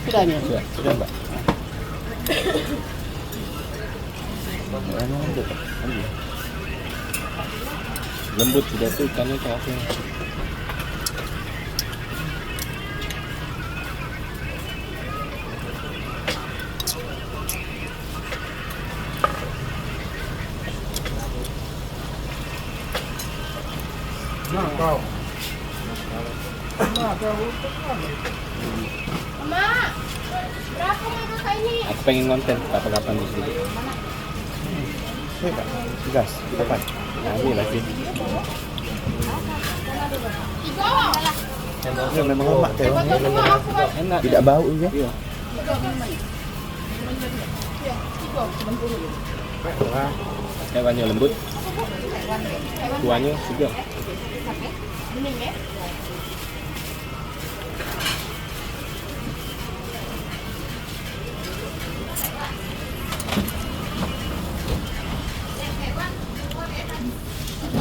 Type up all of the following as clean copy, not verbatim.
Sudah nih. Sudah Mbak. Lembut sudah tuh ikannya capek. Nah, kau. Mama, berapa kakak ini? Aku pengen konten kapan-kapan di sini. Pak, gas, kapan? Nah, ini lagi. Tiga. Ya, memang lemak teh. Enak. Tidak bau ya. Iya. Hewannya lembut. Kuahnya segar. Bening ya?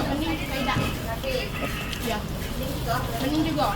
Bening tidak. Ya. Bening juga.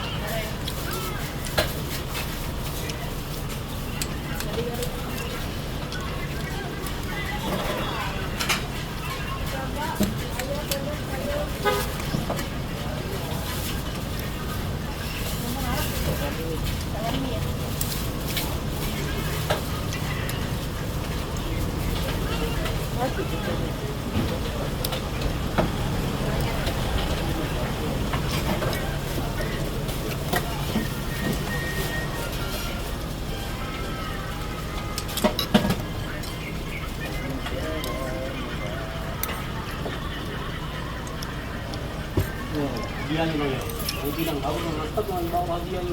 Dia ni mana? Aku bilang kau nak letak dengan bawa dia ni.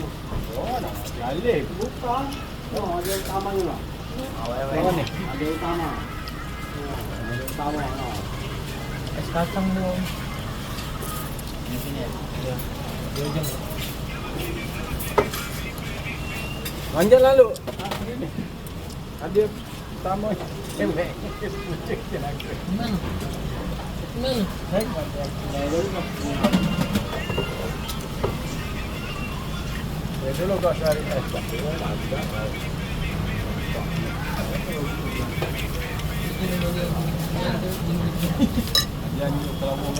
Oh, dah. Balik. Bukan. Oh, ada utamanya lah. Awal ni. Ada utama. Ada utama. Es kacang dong. Di sini ya. Ya. Dia jam. Lanjut lalu. Ada utama. Mana? Ya dulu kau cari es. Jangan kalau mau